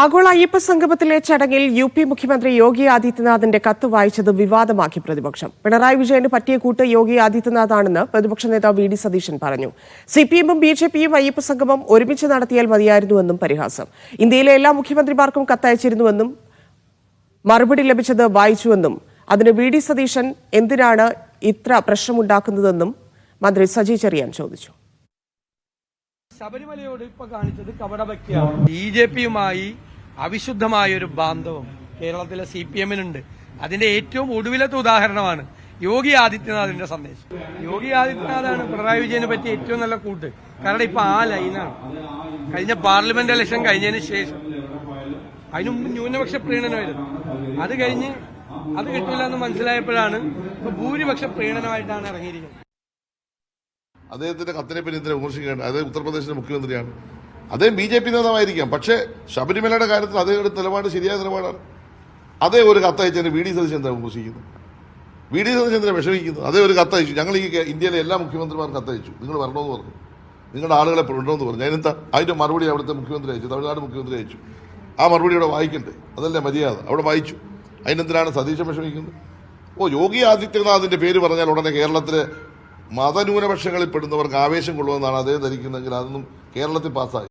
ആഗോള അയ്യപ്പ സംഗമത്തിലെ ചടങ്ങിൽ യു.പി. മുഖ്യമന്ത്രി യോഗി ആദിത്യനാഥിന്റെ കത്ത് വായിച്ചത് വിവാദമാക്കി പ്രതിപക്ഷം. പിണറായി വിജയന് പറ്റിയ കൂട്ട് യോഗി ആദിത്യനാഥാണെന്ന് പ്രതിപക്ഷ നേതാവ് വി.ഡി. സതീശൻ പറഞ്ഞു. സിപിഎമ്മും ബി.ജെ.പിയും അയ്യപ്പ സംഗമം ഒരുമിച്ച് നടത്തിയാൽ മതിയായിരുന്നുവെന്നും പരിഹാസം. ഇന്ത്യയിലെ എല്ലാ മുഖ്യമന്ത്രിമാർക്കും കത്തയച്ചിരുന്നുവെന്നും മറുപടി ലഭിച്ചത് വായിച്ചുവെന്നും അതിന് വി.ഡി. സതീശൻ എന്തിനാണ് ഇത്ര പ്രശ്നമുണ്ടാക്കുന്നതെന്നും മന്ത്രി സജി ചെറിയാൻ ചോദിച്ചു. ശബരിമലയോട് ഇപ്പൊ കാണിച്ചത് കപടഭക്തിയാണ്. ബി.ജെ.പിയുമായി അവിശുദ്ധമായ ഒരു ബാന്ധവം കേരളത്തിലെ CPM-നുണ്ട്. അതിന്റെ ഏറ്റവും ഒടുവിലത്തെ ഉദാഹരണമാണ് യോഗി ആദിത്യനാഥിന്റെ സന്ദേശം. യോഗി ആദിത്യനാഥാണ് പിണറായി വിജയനെ പറ്റി ഏറ്റവും നല്ല കൂട്ട്. കാരണം ഇപ്പൊ ആ ലൈനാണ്. കഴിഞ്ഞ പാർലമെന്റ് ഇലക്ഷൻ കഴിഞ്ഞതിന് ശേഷം അതിന് മുമ്പ് ന്യൂനപക്ഷ പ്രീണനമായിരുന്നു. അത് കഴിഞ്ഞ് അത് കിട്ടില്ല എന്ന് മനസ്സിലായപ്പോഴാണ് ഇപ്പൊ ഭൂരിപക്ഷ പ്രീണനമായിട്ടാണ് ഇറങ്ങിയിരിക്കുന്നത്. അദ്ദേഹത്തിന്റെ കത്തിനെ പിന്നെ എന്തിനാ വിമർശിക്കുകയാണ്? അദ്ദേഹം ഉത്തർപ്രദേശിന്റെ മുഖ്യമന്ത്രിയാണ്. അദ്ദേഹം BJP നേതാവായിരിക്കാം. പക്ഷേ ശബരിമലയുടെ കാര്യത്തിൽ അദ്ദേഹം നിലപാട് ശരിയായ നിലപാടാണ്. അതേ ഒരു കത്തയച്ചതിന് വി.ഡി. സതീശൻ എന്താ വിമർശിക്കുന്നത്? വി.ഡി. സതീശൻ എന്തിനാ വിഷമിക്കുന്നത്? അതേ ഒരു കത്തയച്ചു. ഞങ്ങൾ ഈ ഇന്ത്യയിലെ എല്ലാ മുഖ്യമന്ത്രിമാർക്കും കത്തയച്ചു. നിങ്ങൾ വരണമെന്ന് പറഞ്ഞു, നിങ്ങളുടെ ആളുകളെ ഉണ്ടോന്ന് പറഞ്ഞു. അതിനെന്താ അതിന്റെ മറുപടി അവിടുത്തെ മുഖ്യമന്ത്രി അയച്ചു, തമിഴ്നാട് മുഖ്യമന്ത്രി അയച്ചു. ആ മറുപടി അവിടെ വായിക്കണ്ടേ? അതല്ലേ മര്യാദ? അവിടെ വായിച്ചു. അതിനെന്തിനാണ് സതീശൻ വിഷമിക്കുന്നത്? യോഗി ആദിത്യനാഥിന്റെ പേര് പറഞ്ഞാൽ ഉടനെ കേരളത്തിലെ മതന്യൂനപക്ഷങ്ങളിൽ പെടുന്നവർക്ക് ആവേശം കൊള്ളുമെന്നാണ് അദ്ദേഹം ധരിക്കുന്നതെങ്കിൽ അതൊന്നും കേരളത്തിൽ പാസ്സായി.